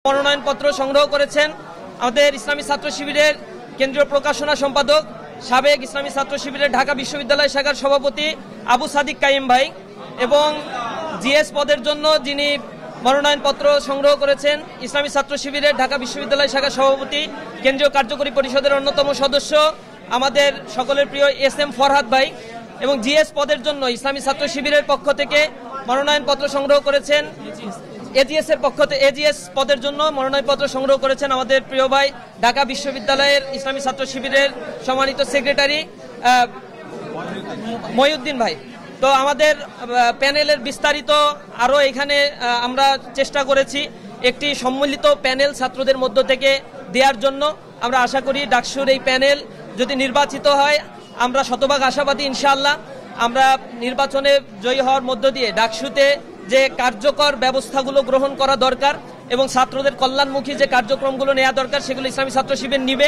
মনোনয়নপত্র সংগ্রহ করেছেন আমাদের ইসলামী ছাত্র শিবিরের কেন্দ্রীয় প্রকাশনা সম্পাদক সাবেক ইসলামী ছাত্র শিবিরের ঢাকা বিশ্ববিদ্যালয় শাখার সভাপতি আবু সাদিক কাইম ভাই এবং জিএস পদের জন্য যিনি মনোনয়নপত্র সংগ্রহ করেছেন ইসলামী ছাত্র শিবিরের ঢাকা বিশ্ববিদ্যালয় শাখার সভাপতি কেন্দ্রীয় কার্যকরী পরিষদের অন্যতম সদস্য আমাদের সকলের প্রিয় এস.এম. ফরহাদ ভাই এবং জিএস পদের জন্য ইসলামী ছাত্র শিবিরের পক্ষ থেকে মনোনয়নপত্র সংগ্রহ করেছেন এজিএস-এর পক্ষ থেকে এজিএস পদের জন্য মনোনয়নপত্র সংগ্রহ করেছেন আমাদের প্রিয় ভাই ঢাকা বিশ্ববিদ্যালয়ের ইসলামী ছাত্র শিবিরের সম্মানিত সেক্রেটারি মহিউদ্দিন ভাই। তো আমাদের প্যানেলের বিস্তারিত আরও এখানে আমরা চেষ্টা করেছি একটি সম্মিলিত প্যানেল ছাত্রদের মধ্য থেকে দেওয়ার জন্য। আমরা আশা করি ডাকসুর এই প্যানেল যদি নির্বাচিত হয় আমরা শতভাগ আশাবাদী ইনশাআল্লাহ আমরা নির্বাচনে জয়ী হওয়ার মধ্য দিয়ে ডাকসুতে যে কার্যকর ব্যবস্থাগুলো গ্রহণ করা দরকার এবং ছাত্রদের কল্যাণমুখী যে কার্যক্রমগুলো নেওয়া দরকার সেগুলো ইসলামী ছাত্র শিবির নিবে।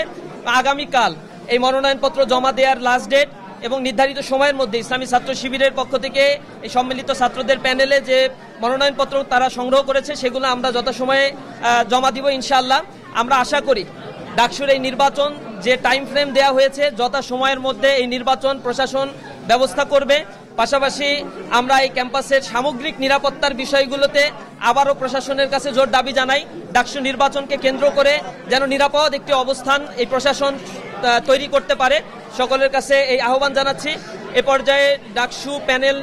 আগামীকাল এই মনোনয়নপত্র জমা দেওয়ার লাস্ট ডেট এবং নির্ধারিত সময়ের মধ্যে ইসলামী ছাত্র শিবিরের পক্ষ থেকে এই সম্মিলিত ছাত্রদের প্যানেলে যে মনোনয়নপত্র তারা সংগ্রহ করেছে সেগুলো আমরা যথাসময়ে জমা দিব ইনশাআল্লাহ। আমরা আশা করি ডাকসুর এই নির্বাচন যে টাইম ফ্রেম দেওয়া হয়েছে যথা সময়ের মধ্যে এই নির্বাচন প্রশাসন ব্যবস্থা করবে। পাশাপাশি আমরা এই ক্যাম্পাসের সামগ্রিক নিরাপত্তার বিষয়গুলোতে আবারও প্রশাসনের কাছে জোর দাবি জানাই ডাকসু নির্বাচনকে কেন্দ্র করে যেন নিরাপদ একটি অবস্থান এই প্রশাসন তৈরি করতে পারে। সকলের কাছে এই আহ্বান জানাচ্ছি। এ পর্যায়ে ডাকসু প্যানেল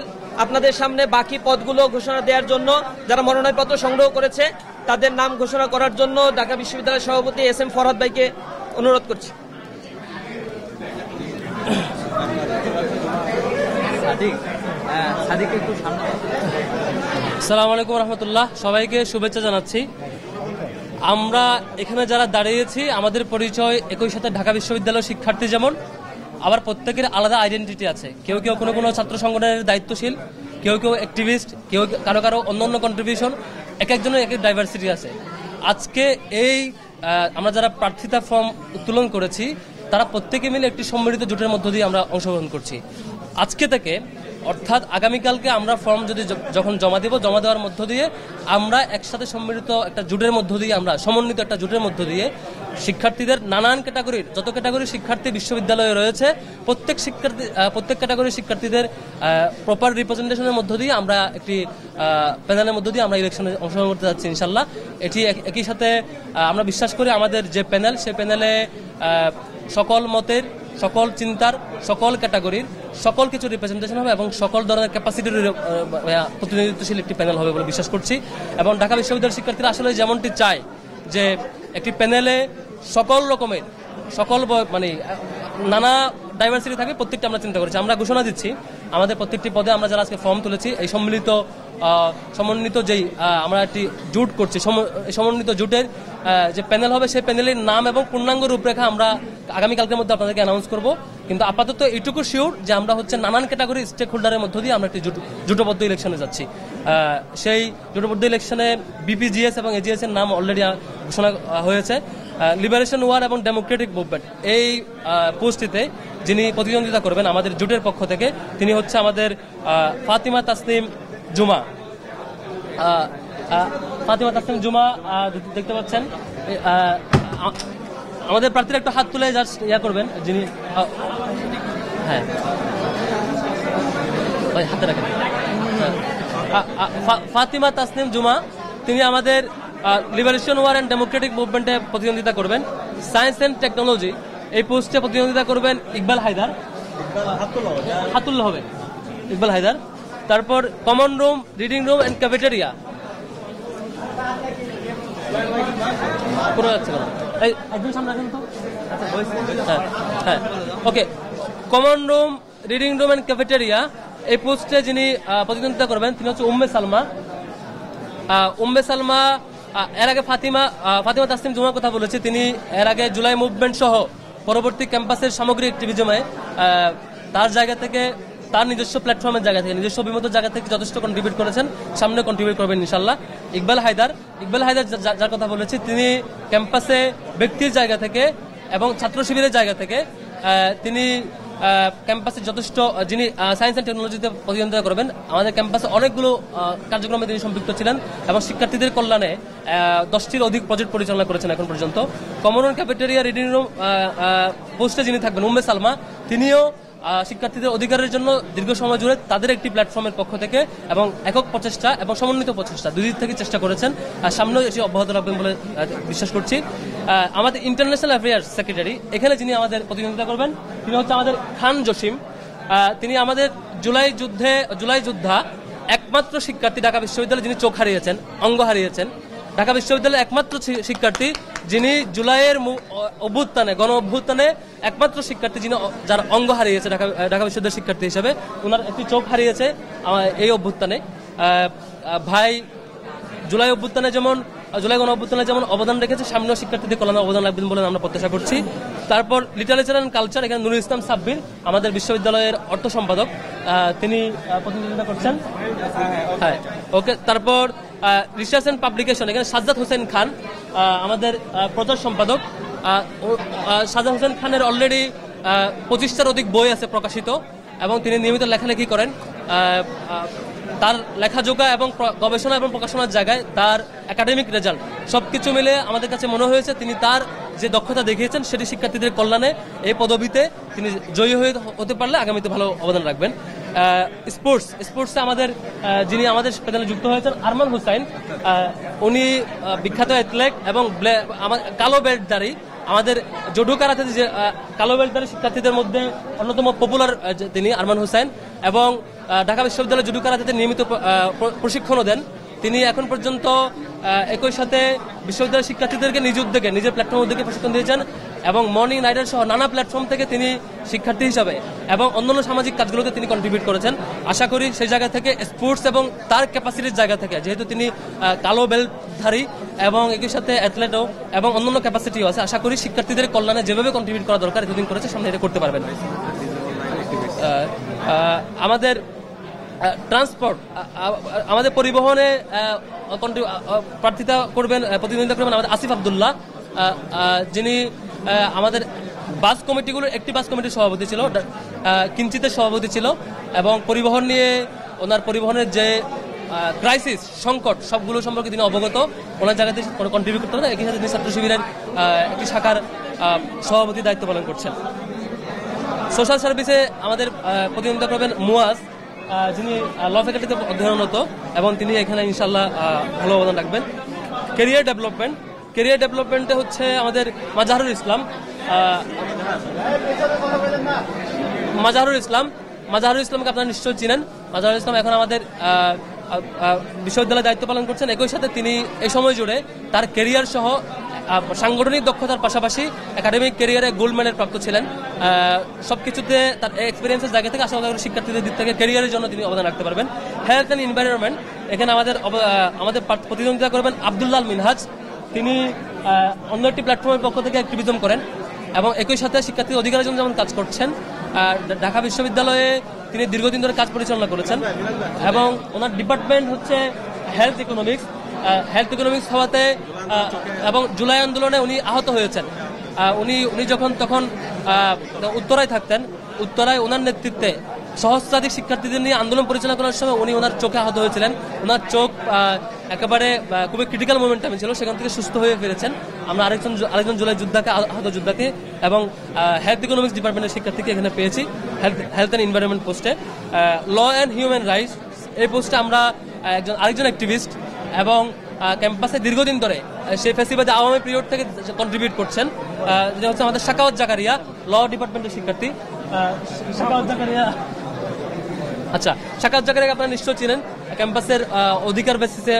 আপনাদের সামনে বাকি পদগুলো ঘোষণা দেওয়ার জন্য যারা মনোনয়নপত্র সংগ্রহ করেছে তাদের নাম ঘোষণা করার জন্য ঢাকা বিশ্ববিদ্যালয়ের সভাপতি এস.এম. ফরহাদ ভাইকে অনুরোধ করছি। আসসালামু আলাইকুম রহমতুল্লাহ, সবাইকে শুভেচ্ছা জানাচ্ছি। আমরা এখানে যারা দাঁড়িয়েছি আমাদের পরিচয় একই সাথে ঢাকা বিশ্ববিদ্যালয়ের শিক্ষার্থী, যেমন আবার প্রত্যেকের আলাদা আইডেন্টিটি আছে। কেউ কেউ কোনো ছাত্র সংগঠনের দায়িত্বশীল, কেউ কেউ অ্যাক্টিভিস্ট, কেউ কারো অন্য কন্ট্রিবিউশন, এক একজনের এক এক ডাইভার্সিটি আছে। আজকে এই আমরা যারা প্রার্থিতা ফর্ম উত্তোলন করেছি তারা প্রত্যেকে মিলে একটি সম্মিলিত জোটের মধ্য দিয়ে আমরা অংশগ্রহণ করছি। আজকে থেকে অর্থাৎ আগামীকালকে আমরা ফর্ম যখন জমা দেওয়ার মধ্য দিয়ে আমরা একসাথে সম্মিলিত একটা জোটের মধ্য দিয়ে আমরা সমন্বিত একটা জোটের মধ্য দিয়ে শিক্ষার্থীদের নানান ক্যাটাগরির যত ক্যাটাগরির শিক্ষার্থী বিশ্ববিদ্যালয়ে রয়েছে প্রত্যেক ক্যাটাগরির শিক্ষার্থীদের প্রপার রিপ্রেজেন্টেশনের মধ্য দিয়ে আমরা একটি প্যানেলের মধ্য দিয়ে আমরা ইলেকশনে অংশগ্রহণ করতে যাচ্ছি ইনশাল্লাহ। এটি একই সাথে আমরা বিশ্বাস করি আমাদের যে প্যানেল সে প্যানেলে সকল মতের, সকল চিন্তার, সকল ক্যাটাগরির সকল কিছু রিপ্রেজেন্টেশন হবে এবং সকল ধরনের ক্যাপাসিটির প্রতিনিধিত্বশীল একটি প্যানেল হবে বলে বিশ্বাস করছি। এবং ঢাকা বিশ্ববিদ্যালয়ের শিক্ষার্থীরা আসলে যেমনটি চায় যে একটি প্যানেলে সকল নানা ডাইভার্সিটি থাকে, প্রত্যেকটা আমরা চিন্তা করেছি। আমরা ঘোষণা দিচ্ছি আমাদের প্রত্যেকটি পদে আমরা যারা আজকে ফর্ম তুলেছি এই সমন্বিত যেই আমরা একটি জোট করছি, সমন্বিত জোটের যে প্যানেল হবে সেই প্যানেলের নাম এবং পূর্ণাঙ্গ রূপরেখা আমরা আগামীকালকের মধ্যে আপনাদেরকে অ্যানাউন্স করব। কিন্তু আপাতত এইটুকু শিওর যে আমরা নানান ক্যাটাগরি স্টেক হোল্ডারের মধ্য দিয়ে আমরা একটি জোটবদ্ধ ইলেকশনে যাচ্ছি। সেই জোটবদ্ধ ইলেকশনে বিপিজিএস এবং এজিএস এর নাম অলরেডি ঘোষণা হয়েছে। লিবারেশন ওয়ার এবং ডেমোক্রেটিক মুভমেন্ট এই পোস্টটিতে যিনি প্রতিদ্বন্দ্বিতা করবেন আমাদের জোটের পক্ষ থেকে তিনি হচ্ছে আমাদের ফাতিমা তাসনিম জুমা। দেখতে পাচ্ছেন আমাদের প্রার্থীরা একটু হাত তুলে জাস্ট করবেন যিনি হ্যাঁ হাতে রাখেন। ফাতিমা তাসনিম জুমা তিনি আমাদের লিবারেশন ওয়ার অ্যান্ড ডেমোক্রেটিক মুভমেন্টে প্রতিদ্বন্দ্বিতা করবেন। সায়েন্স অ্যান্ড টেকনোলজি এই পোস্টে প্রতিদ্বন্দ্বিতা করবেন ইকবাল হায়দার। তারপর common room, reading room and cafeteria okay common room, reading room and cafeteria এই পোস্টে যিনি প্রতিদ্বন্দ্বিতা করবেন তিনি হচ্ছে উম্মে সালমা। এর আগে ফাতিমা তাসনিম জুমার কথা বলেছি, তিনি এর আগে জুলাই মুভমেন্ট সহ পরবর্তী ক্যাম্পাসের সামগ্রিক অ্যাক্টিভিজমে তার জায়গা থেকে তার নিজস্ব প্ল্যাটফর্মের জায়গা থেকে নিজস্ব অভিমত জায়গা থেকে যথেষ্ট কন্ট্রিবিউট করেছেন, সামনে কন্ট্রিবিউট করবেন ইনশাল্লাহ। ইকবাল হায়দার যার কথা বলেছি তিনি ক্যাম্পাসে ব্যক্তির জায়গা থেকে এবং ছাত্র শিবিরের জায়গা থেকে তিনি ক্যাম্পাসে যথেষ্ট যিনি সায়েন্স অ্যান্ড টেকনোলজিতে প্রতিদ্বন্দ্বিতা করবেন, আমাদের ক্যাম্পাসে অনেকগুলো কার্যক্রমে তিনি সম্পৃক্ত ছিলেন এবং শিক্ষার্থীদের কল্যাণে 10টির অধিক প্রজেক্ট পরিচালনা করেছেন এখন পর্যন্ত। কমন ক্যাফেটেরিয়া রিডিং রুম পোস্টে যিনি থাকবেন উম্মে সালমা, তিনিও শিক্ষার্থীদের অধিকারের জন্য দীর্ঘ সময় জুড়ে তাদের একটি প্ল্যাটফর্মের পক্ষ থেকে এবং একক প্রচেষ্টা এবং সমন্বিত প্রচেষ্টা দুই দিক থেকে চেষ্টা করেছেন, আর সামনেও এটি অব্যাহত রাখবেন বলে বিশ্বাস করছি। আমাদের ইন্টারন্যাশনাল অ্যাফেয়ার্স সেক্রেটারি এখানে যিনি আমাদের প্রতিনিধিত্ব করবেন, তিনি হচ্ছে আমাদের খান জসিম। তিনি আমাদের জুলাই যোদ্ধা একমাত্র শিক্ষার্থী ঢাকা বিশ্ববিদ্যালয়ে যিনি চোখ হারিয়েছেন, অঙ্গ হারিয়েছেন। ঢাকা বিশ্ববিদ্যালয়ের একমাত্র শিক্ষার্থী যিনি জুলাইয়ের অভ্যুত্থানে, গণ অভ্যুত্থানে একমাত্র শিক্ষার্থী যিনি যার অঙ্গ হারিয়েছে ঢাকা বিশ্ববিদ্যালয়ের শিক্ষার্থী হিসেবে, ওনার একটি চোখ হারিয়েছে এই অভ্যুত্থানে। ভাই জুলাই গণ অভ্যুত্থানে যেমন অবদান রেখেছে, সামনেও শিক্ষার্থীদের কল্যাণে অবদান রাখবেন বলে আমরা প্রত্যাশা করছি। তারপর লিটারেচার অ্যান্ড কালচার, এখানে নুরুল ইসলাম সাব্বির আমাদের বিশ্ববিদ্যালয়ের অর্থ সম্পাদক, তিনি প্রতিনিধিত্ব করছেন। হ্যাঁ, ওকে। তারপর রিসার্চ অ্যান্ড পাবলিকেশন, এখানে সাজ্জাদ হোসেন খান আমাদের প্রচার সম্পাদক। সাজ্জাদ হোসেন খানের অলরেডি 25টার অধিক বই আছে প্রকাশিত এবং তিনি নিয়মিত লেখালেখি করেন। তার লেখাযোগা এবং গবেষণা এবং প্রকাশনার জায়গায় তার একাডেমিক রেজাল্ট সবকিছু মিলে আমাদের কাছে মনে হয়েছে তিনি তার যে দক্ষতা দেখিয়েছেন সেটি শিক্ষার্থীদের কল্যাণে এই পদবিতে তিনি জয়ী হতে পারলে আগামীতে ভালো অবদান রাখবেন। স্পোর্টসে আমাদের যিনি আমাদের প্যানেলে যুক্ত হয়েছেন আরমান হুসাইন, উনি বিখ্যাত অ্যাথলেট এবং কালো বেল্টধারী, আমাদের জুডো কারাতে যে কালো বেল্টধারী শিক্ষার্থীদের মধ্যে অন্যতম পপুলার তিনি আরমান হুসাইন, এবং ঢাকা বিশ্ববিদ্যালয় জুডো কারাতে নিয়মিত প্রশিক্ষণও দেন। তিনি এখন পর্যন্ত একই সাথে বিশ্ববিদ্যালয়ের শিক্ষার্থীদেরকে নিজ উদ্যোগে নিজের প্ল্যাটফর্ম উদ্যোগে প্রশিক্ষণ দিয়েছেন এবং মর্নিং নাইটার সহ নানা প্ল্যাটফর্ম থেকে তিনি শিক্ষার্থী হিসাবে এবং অন্যান্য সামাজিক কাজগুলোতে তিনি কন্ট্রিবিউট করেছেন। আশা করি সেই জায়গা থেকে স্পোর্টস এবং তার ক্যাপাসিটির জায়গা থেকে, যেহেতু তিনি কালো বেল্টধারী এবং একই সাথে অ্যাথলেটও এবং অন্যান্য ক্যাপাসিটিও আছে, আশা করি শিক্ষার্থীদের কল্যাণে যেভাবে কন্ট্রিবিউট করা দরকার এতদিন করেছে, সামনে এটা করতে পারবেন। আমাদের ট্রান্সপোর্ট, আমাদের পরিবহনে প্রতিদ্বন্দ্বিতা করবেন আমাদের আসিফ আব্দুল্লাহ, যিনি আমাদের বাস কমিটিগুলোর একটি বাস কমিটির সভাপতি ছিল, কিঞ্চিতের সভাপতি ছিল এবং পরিবহন নিয়ে ওনার পরিবহনের যে ক্রাইসিস সংকট সবগুলো সম্পর্কে তিনি অবগত, ওনার জায়গাতে কন্ট্রিবিউট করতে পারেন। একই সাথে তিনি ছাত্র শিবিরের একটি শাখার সভাপতি দায়িত্ব পালন করছেন। সোশ্যাল সার্ভিসে আমাদের প্রতিদ্বন্দ্বিতা করবেন মুয়াজ, যিনি ল ফ্যাকাল্টিতে অধ্যয়নরত এবং তিনি এখানে ইনশাল্লাহ ভালো অবদান রাখবেন। ক্যারিয়ার ডেভেলপমেন্টে হচ্ছে আমাদের মাজাহারুল ইসলামকে আপনারা নিশ্চয়ই চিনেন। মাজাহারুল ইসলাম এখন আমাদের বিশ্ববিদ্যালয়ে দায়িত্ব পালন করছেন। একই সাথে তিনি এই সময় জুড়ে তার ক্যারিয়ার সহ সাংগঠনিক দক্ষতার পাশাপাশি একাডেমিক ক্যারিয়ারে গোল্ড মেডেল প্রাপ্ত ছিলেন। সবকিছুতে তার এক্সপিরিয়েন্সের জায়গা থেকে আশা করি শিক্ষার্থীদের দিক থেকে ক্যারিয়ারের জন্য তিনি অবদান রাখতে পারবেন। হেলথ অ্যান্ড এনভায়রনমেন্ট, এখানে আমাদের প্রতিদ্বন্দ্বিতা করবেন আব্দুল্লাহ মিনহাজ, তিনি অন্য একটি প্ল্যাটফর্মের পক্ষ থেকে অ্যাক্টিভিজম করেন এবং একই সাথে শিক্ষার্থীর অধিকারের জন্য যেমন কাজ করছেন। ঢাকা বিশ্ববিদ্যালয়ে তিনি দীর্ঘদিন ধরে কাজ পরিচালনা করেছেন এবং ওনার ডিপার্টমেন্ট হচ্ছে হেলথ ইকোনমিক্স হওয়াতে এবং জুলাই আন্দোলনে উনি আহত হয়েছেন। উনি যখন তখন উত্তরায় থাকতেন, উত্তরায় ওনার নেতৃত্বে সহস্রাধিক শিক্ষার্থীদের নিয়ে আন্দোলন পরিচালনা করার সময় উনি ওনার চোখে আহত হয়েছিলেন। ওনার চোখ একেবারে খুবই ক্রিটিক্যাল মোমেন্টামে ছিল, সেখান থেকে সুস্থ হয়ে ফিরেছেন। আমরা আরেকজন জুলাই আহত যোদ্ধাকে এবং হেলথ ইকোনমিক্স ডিপার্টমেন্টের শিক্ষার্থীকে এখানে পেয়েছি হেলথ অ্যান্ড এনভায়রনমেন্ট পোস্টে। ল অ্যান্ড হিউম্যান রাইটস এই পোস্টে আমরা আরেকজন অ্যাক্টিভিস্ট এবং ক্যাম্পাসে দীর্ঘদিন ধরে সেই ফেসিবাদে আওয়ামী পিরিয়ড থেকে কন্ট্রিবিউট করছেন, যেটা হচ্ছে আমাদের শাকাওয়াত জাকারিয়া, ল ডিপার্টমেন্টের শিক্ষার্থী। শাকাওয়াত জাকারিয়াকে আপনারা নিশ্চয় চিনেন। ক্যাম্পাসের অধিকার বেসিসে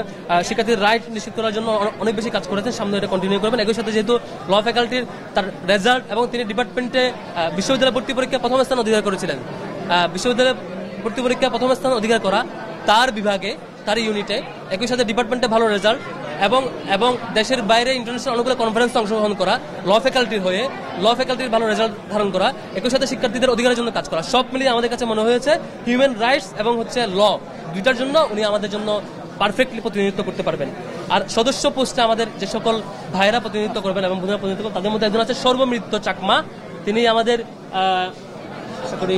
শিক্ষার্থীর রাইট নিশ্চিত করার জন্য অনেক বেশি কাজ করেছেন, সামনে এটা কন্টিনিউ করবেন। একই সাথে যেহেতু ল ফ্যাকাল্টির তার রেজাল্ট এবং তিনি ডিপার্টমেন্টে বিশ্ববিদ্যালয় ভর্তি পরীক্ষা প্রথম স্থান অধিকার করেছিলেন, বিশ্ববিদ্যালয় ভর্তি পরীক্ষা প্রথম স্থান অধিকার করা তার বিভাগে, তার ইউনিটে, একই সাথে ডিপার্টমেন্টে ভালো রেজাল্ট এবং দেশের বাইরে ইন্টারন্যাশনাল অনেকগুলো কনফারেন্সে অংশগ্রহণ করা, ল ফ্যাকাল্টির ভালো রেজাল্ট ধারণ করা, একই সাথে শিক্ষার্থীদের অধিকারের জন্য কাজ করা, সব মিলিয়ে আমাদের কাছে মনে হয়েছে হিউম্যান রাইটস এবং হচ্ছে ল দুইটার জন্য উনি আমাদের জন্য পারফেক্টলি প্রতিনিধিত্ব করতে পারবেন। আর সদস্য পোস্টে আমাদের যে সকল ভাইরা প্রতিনিধিত্ব করবেন এবং বোনেরা প্রতিনিধিত্ব করবেন, তাদের মধ্যে একজন আছে সর্বমৃত্য চাকমা, তিনি আমাদের আশা করি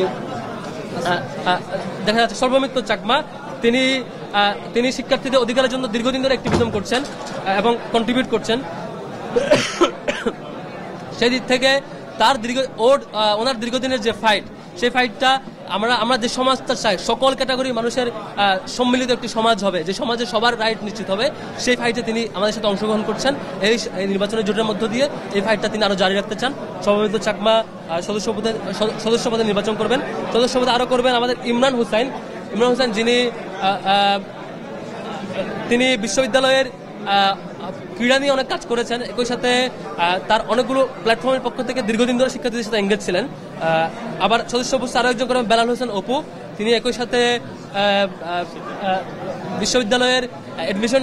দেখা যাচ্ছে সর্বমিত্র চাকমা, তিনি শিক্ষার্থীদের অধিকারের জন্য দীর্ঘদিন ধরে অ্যাক্টিভিজম করছেন এবং কন্ট্রিবিউট করছেন। সেই দিক থেকে ওনার দীর্ঘদিনের যে ফাইট, সেই ফাইটটা আমরা যে সমাজটা চাই, সকল ক্যাটাগরি মানুষের সম্মিলিত একটি সমাজ হবে, যে সমাজে সবার রাইট নিশ্চিত হবে, সেই ফাইটে তিনি আমাদের সাথে অংশগ্রহণ করছেন। এই নির্বাচনের জোটের মধ্য দিয়ে এই ফাইটটা তিনি আরো জারি রাখতে চান। সর্বমিত্র চাকমা সদস্য পদে নির্বাচন করবেন। সদস্য পদে আরো করবেন আমাদের ইমরান হুসাইন, তিনি বিশ্ববিদ্যালয়ের ক্রীড়া নিয়ে অনেক কাজ করেছেন। একই সাথে তার অনেকগুলো প্ল্যাটফর্মের পক্ষ থেকে দীর্ঘদিন ধরে শিক্ষার্থীদের সাথে এঙ্গেজ ছিলেন। আবার সদস্য উপস্থিত আরো একজন করেন বেলাল হোসেন অপু, তিনি একই সাথে বিশ্ববিদ্যালয়ের অ্যাডমিশন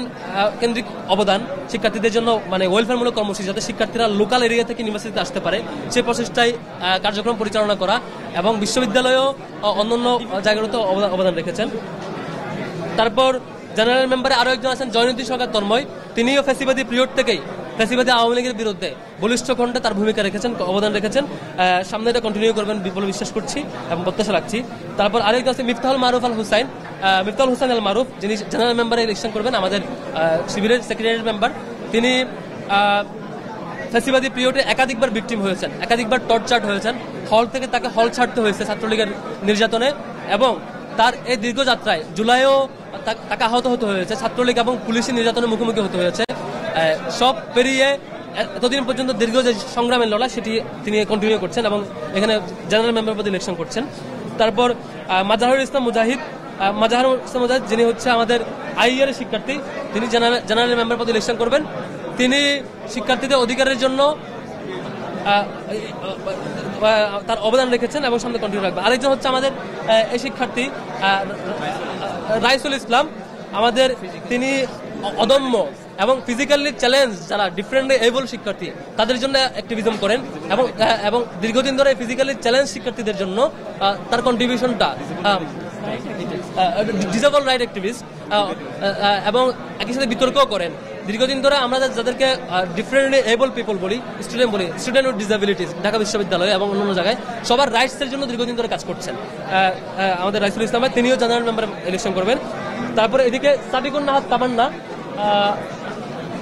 কেন্দ্রিক অবদান, শিক্ষার্থীদের জন্য মানে ওয়েলফেয়ারমূলক কর্মসূচি, যাতে শিক্ষার্থীরা লোকাল এরিয়া থেকে ইউনিভার্সিটিতে আসতে পারে, সেই প্রচেষ্টায় কার্যক্রম পরিচালনা করা, এবং বিশ্ববিদ্যালয়েও অন্যান্য জায়গাগুলোতে অবদান রেখেছেন। তারপর জেনারেল মেম্বারে আরো একজন আছেন জয়নুদ্দিন সরকার তন্ময়, তিনিও ফ্যাসিবাদী পিরিয়ড থেকেই ফ্যাসিবাদী আওয়ামী লীগের বিরুদ্ধে বলিষ্ঠ কণ্ঠে তার ভূমিকা রেখেছেন, অবদান রেখেছেন। সামনে এটা কন্টিনিউ করবেন বলে বিশ্বাস করছি এবং প্রত্যাশা রাখছি। তারপর আরেকজন আছে মিফতাহুল মারুফ আল হুসাইন, মিফতাহুল হুসাইন আল মারুফ, যিনি জেনারেল মেম্বারে ইলেকশন করবেন, আমাদের শিবিরের সেক্রেটারি মেম্বার। তিনি ফ্যাসিবাদী পিরিয়ডে একাধিকবার ভিকটিম হয়েছেন, একাধিকবার টর্চার্ড হয়েছেন, হল থেকে তাকে হল ছাড়তে হয়েছে ছাত্রলীগের নির্যাতনে, এবং তার এই দীর্ঘ যাত্রায় জুলাইও তাকে আহত হতে হয়েছে, ছাত্রলীগ এবং পুলিশের নির্যাতনের মুখোমুখি হতে হয়েছে। সব পেরিয়ে এতদিন পর্যন্ত দীর্ঘ যে সংগ্রামের লড়াই, সেটি তিনি কন্টিনিউ করছেন এবং এখানে জেনারেল মেম্বার পদে ইলেকশন করছেন। তারপর মাজাহারুল ইসলাম মুজাহিদ, যিনি হচ্ছে আমাদের আইয়ারের শিক্ষার্থী, তিনি জেনারেল মেম্বার পদে ইলেকশন করবেন। তিনি শিক্ষার্থীদের অধিকারের জন্য তার অবদান রেখেছেন এবং সামনে কন্টিনিউ রাখবে। আরেকজন হচ্ছে আমাদের এই শিক্ষার্থী রাইসুল ইসলাম, তিনি অদম্য এবং ফিজিক্যালি চ্যালেঞ্জ যারা ডিফারেন্টলি এবল শিক্ষার্থী, তাদের জন্য অ্যাক্টিভিজম করেন, এবং দীর্ঘদিন ধরে ফিজিক্যালি চ্যালেঞ্জ শিক্ষার্থীদের জন্য তার কন্ট্রিবিউশনটা ডিসেবল রাইট অ্যাক্টিভিস্ট, এবং একই সাথে বিতর্কও করেন। দীর্ঘদিন ধরে আমরা যাদেরকে ডিফারেন্টলি এবল পিপল বলি, স্টুডেন্ট উইথ ডিসএবিলিটিস, ঢাকা বিশ্ববিদ্যালয়ে এবং অন্যান্য জায়গায় সবার রাইটসের জন্য দীর্ঘদিন ধরে কাজ করছেন আমাদের রাইসুল ইসলাম ভাই, তিনিও জেনারেল মেম্বার ইলেকশন করবেন। তারপরে এদিকে সাদিকুন নাহার তামান্না,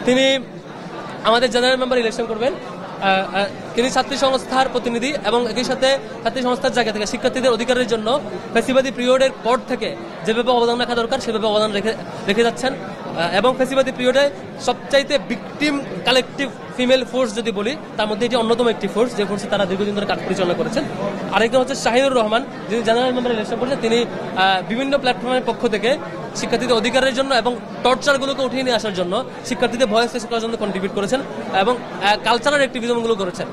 তিনি আমাদের জেনারেল মেম্বার ইলেকশন করবেন। তিনি ছাত্রী সংস্থার প্রতিনিধি এবং একই সাথে ছাত্রী সংস্থার জায়গা থেকে শিক্ষার্থীদের অধিকারের জন্য ফ্যাসিবাদী পিরিয়ডের পর থেকে যেভাবে অবদান রাখা দরকার সেভাবে অবদান রেখে যাচ্ছেন, এবং ফ্যাসিবাদী পিরিয়ডে সবচাইতে ভিকটিম কালেকটিভ ফিমেল ফোর্স যদি বলি, তার মধ্যে এটি অন্যতম একটি ফোর্স, যে ফোর্সে তারা দীর্ঘদিন ধরে কাজ পরিচালনা করেছেন। আরেকজন হচ্ছে শাহিনুর রহমান, যিনি জেনারেল মেম্বার ইলেকশন করেছেন। তিনি বিভিন্ন প্ল্যাটফর্মের পক্ষ থেকে শিক্ষার্থীদের অধিকারের জন্য এবং টর্চারগুলোকে উঠিয়ে নিয়ে আসার জন্য, শিক্ষার্থীদের ভয়েস রেস করার জন্য কন্ট্রিবিউট করেছেন, এবং কালচারাল অ্যাক্টিভিজমগুলো করেছেন।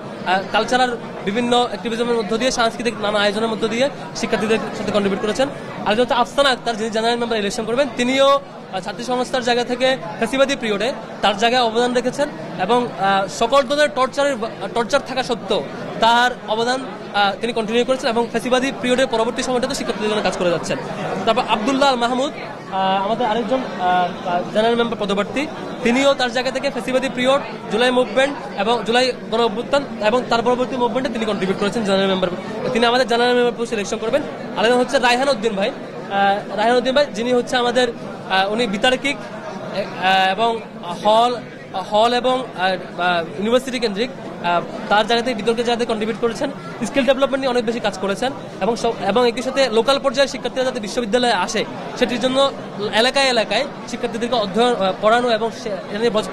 কালচারাল বিভিন্ন অ্যাক্টিভিজমের মধ্য দিয়ে, সাংস্কৃতিক নানা আয়োজনের মধ্য দিয়ে শিক্ষার্থীদের সাথে কন্ট্রিবিউট করেছেন। আরেকজন হচ্ছে আফসানা আক্তার, যিনি জেনারেল মেম্বার ইলেকশন করবেন। তিনিও ছাত্রী সংস্থার জায়গা থেকে ফ্যাসিবাদী পিরিয়ডে তার জায়গায় অবদান রেখেছেন, এবং সকল ধরনের টর্চার থাকা সত্ত্বেও তার অবদান তিনি কন্টিনিউ করেছেন, এবং ফ্যাসিবাদী পিরিয়ডের পরবর্তী সময়টাতে শিক্ষার্থীদের জন্য কাজ করে যাচ্ছেন। তারপর আব্দুল্লাহ আল মাহমুদ, আমাদের আরেকজন জেনারেল মেম্বার পদপ্রার্থী, তিনিও তার জায়গা থেকে ফ্যাসিবাদী পিরিয়ড, জুলাই মুভমেন্ট এবং জুলাই গণ অভ্যুত্থান এবং তার পরবর্তী মুভমেন্টে তিনি কন্ট্রিবিউট করেছেন জেনারেল মেম্বার। তিনি আমাদের জেনারেল মেম্বার পোস্ট ইলেকশন করবেন। আরেকজন হচ্ছে রায়হান উদ্দিন ভাই, যিনি হচ্ছে আমাদের উনি বিতার্কিক এবং হল এবং ইউনিভার্সিটি কেন্দ্রিক তার জায়গাতে বিতর্কের জায়গাতে কন্ট্রিবিউট করেছেন, স্কিল ডেভেলপমেন্ট নিয়ে অনেক বেশি কাজ করেছেন, এবং একই সাথে লোকাল পর্যায়ে শিক্ষার্থীরা যাতে বিশ্ববিদ্যালয়ে আসে সেটির জন্য এলাকায় শিক্ষার্থীদেরকে অধ্যয়ন পড়ানো এবং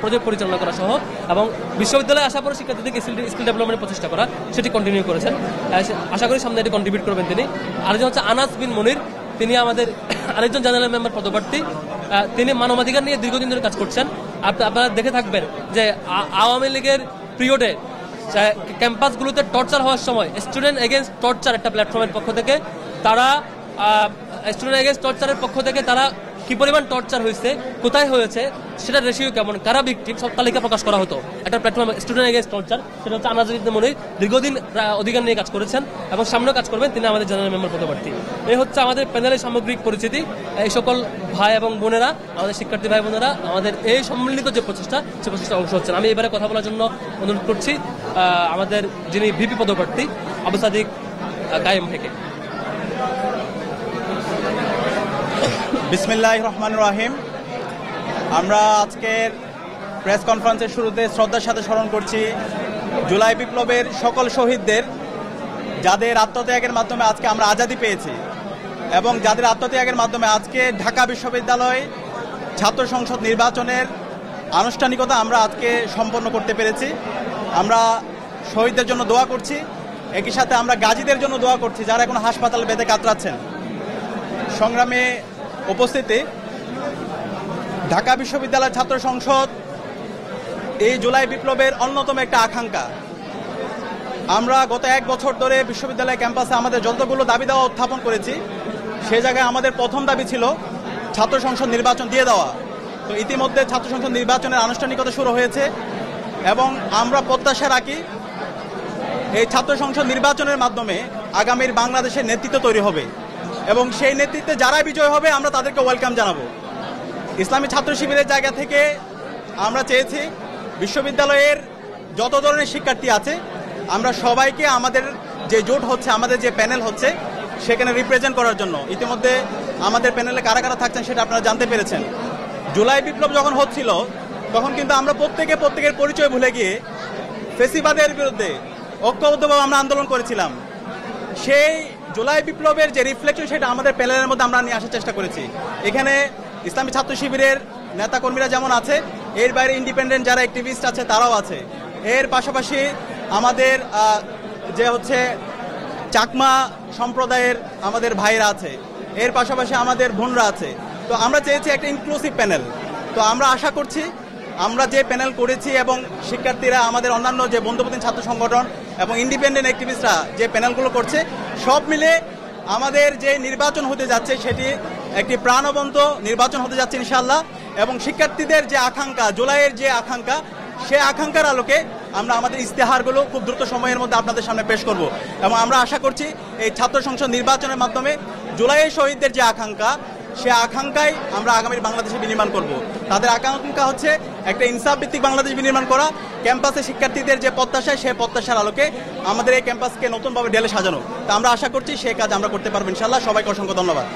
প্রজেক্ট পরিচালনা করা সহ, এবং বিশ্ববিদ্যালয়ে আসার পরে শিক্ষার্থীদেরকে স্কিল ডেভেলপমেন্টের প্রচেষ্টা করা, সেটি কন্টিনিউ করেছেন। আশা করি সামনে এটি কন্ট্রিবিউট করবেন তিনি। আরেকজন হচ্ছে আনাস বিন মনির, তিনি আমাদের আরেকজন জেনারেল মেম্বার পদপ্রার্থী। তিনি মানবাধিকার নিয়ে দীর্ঘদিন ধরে কাজ করছেন। আপনারা দেখে থাকবেন যে আওয়ামী লীগের পিরিয়ডে ক্যাম্পাসগুলোতে টর্চার হওয়ার সময় স্টুডেন্ট এগেইনস্ট টর্চার একটা প্ল্যাটফর্মের পক্ষ থেকে তারা কি পরিমাণ টর্চার হয়েছে, কোথায় হয়েছে, সেটা রেশিও কেমন, কারা ভিকটিম, সব তালিকা প্রকাশ করা হতো একটা প্ল্যাটফর্ম স্টুডেন্ট এগেইনস্ট টর্চার। সেটা হচ্ছে আনাস বিন মনির, দীর্ঘদিন অধিকার নিয়ে কাজ করেছেন এবং সামনেও কাজ করবেন, তিনি আমাদের জেনারেল মেম্বার পদপ্রার্থী। এই হচ্ছে আমাদের প্যানেলের সামগ্রিক পরিচিতি। এই সকল ভাই এবং বোনেরা, আমাদের শিক্ষার্থী ভাই বোনেরা আমাদের এই সম্মিলিত যে প্রচেষ্টা, সে প্রচেষ্টা অংশ হচ্ছেন। আমি এবারে কথা বলার জন্য অনুরোধ করছি আমাদের যিনি ভিপি পদপ্রার্থী আবু সাদিক কায়েম থেকে। বিসমিল্লাহির রহমানির রহিম। আমরা আজকের প্রেস কনফারেন্সের শুরুতে শ্রদ্ধার সাথে স্মরণ করছি জুলাই বিপ্লবের সকল শহীদদের, যাদের আত্মত্যাগের মাধ্যমে আজকে আমরা আজাদি পেয়েছি এবং যাদের আত্মত্যাগের মাধ্যমে আজকে ঢাকা বিশ্ববিদ্যালয় ছাত্র সংসদ নির্বাচনের আনুষ্ঠানিকতা আমরা আজকে সম্পন্ন করতে পেরেছি। আমরা শহীদদের জন্য দোয়া করছি, একই সাথে আমরা গাজীদের জন্য দোয়া করছি যারা এখন হাসপাতাল বেঁধে কাতরাচ্ছেন। সংগ্রামে উপস্থিতি, ঢাকা বিশ্ববিদ্যালয় ছাত্র সংসদ এই জুলাই বিপ্লবের অন্যতম একটা আকাঙ্ক্ষা। আমরা গত 1 বছর ধরে বিশ্ববিদ্যালয় ক্যাম্পাসে আমাদের যতগুলো দাবি দেওয়া উত্থাপন করেছি, সে জায়গায় আমাদের প্রথম দাবি ছিল ছাত্র সংসদ নির্বাচন দিয়ে দেওয়া। তো ইতিমধ্যে ছাত্র সংসদ নির্বাচনের আনুষ্ঠানিকতা শুরু হয়েছে এবং আমরা প্রত্যাশা রাখি এই ছাত্র সংসদ নির্বাচনের মাধ্যমে আগামীর বাংলাদেশের নেতৃত্ব তৈরি হবে এবং সেই নেতৃত্বে যারা বিজয় হবে আমরা তাদেরকে ওয়েলকাম জানাবো। ইসলামী ছাত্র শিবিরের জায়গা থেকে আমরা চেয়েছি বিশ্ববিদ্যালয়ের যত ধরনের শিক্ষার্থী আছে আমরা সবাইকে আমাদের যে জোট হচ্ছে, আমাদের যে প্যানেল হচ্ছে, সেখানে রিপ্রেজেন্ট করার জন্য। ইতিমধ্যে আমাদের প্যানেলে কারা কারা থাকছেন সেটা আপনারা জানতে পেরেছেন। জুলাই বিপ্লব যখন হচ্ছিল তখন কিন্তু আমরা প্রত্যেকের পরিচয় ভুলে গিয়ে ফেসিবাদের বিরুদ্ধে ঐক্যবদ্ধভাবে আমরা আন্দোলন করেছিলাম। সেই জুলাই বিপ্লবের যে রিফ্লেকশন সেটা আমাদের প্যানেলের মধ্যে আমরা নিয়ে আসার চেষ্টা করেছি। এখানে ইসলামী ছাত্র শিবিরের নেতাকর্মীরা যেমন আছে, এর বাইরে ইন্ডিপেন্ডেন্ট যারা অ্যাক্টিভিস্ট আছে তারাও আছে। এর পাশাপাশি আমাদের যে হচ্ছে চাকমা সম্প্রদায়ের আমাদের ভাইরা আছে, এর পাশাপাশি আমাদের বোনরা আছে। তো আমরা চেয়েছি একটা ইনক্লুসিভ প্যানেল। তো আমরা আশা করছি আমরা যে প্যানেল করেছি এবং শিক্ষার্থীরা, আমাদের অন্যান্য যে বন্ধুপ্রতিম ছাত্র সংগঠন এবং ইন্ডিপেন্ডেন্ট অ্যাক্টিভিস্টরা যে প্যানেলগুলো করছে, সব মিলে আমাদের যে নির্বাচন হতে যাচ্ছে সেটি একটি প্রাণবন্ত নির্বাচন হতে যাচ্ছে ইনশাআল্লাহ। এবং শিক্ষার্থীদের যে আকাঙ্ক্ষা, জুলাইয়ের যে আকাঙ্ক্ষা, সেই আকাঙ্ক্ষার আলোকে আমরা আমাদের ইস্তেহারগুলো খুব দ্রুত সময়ের মধ্যে আপনাদের সামনে পেশ করব এবং আমরা আশা করছি এই ছাত্র সংসদ নির্বাচনের মাধ্যমে জুলাইয়ের শহীদদের যে আকাঙ্ক্ষা, সে আকাঙ্ক্ষায় আমরা আগামীর বাংলাদেশে বিনির্মাণ করব। তাদের আকাঙ্ক্ষা হচ্ছে একটা ইনসাফ ভিত্তিক বাংলাদেশ বিনির্মাণ করা, ক্যাম্পাসে শিক্ষার্থীদের যে প্রত্যাশা, সেই প্রত্যাশার আলোকে আমাদের এই ক্যাম্পাসকে নতুনভাবে ঢেলে সাজানো। তা আমরা আশা করছি সেই কাজ আমরা করতে পারবো ইনশাআল্লাহ। সবাইকে অসংখ্য ধন্যবাদ।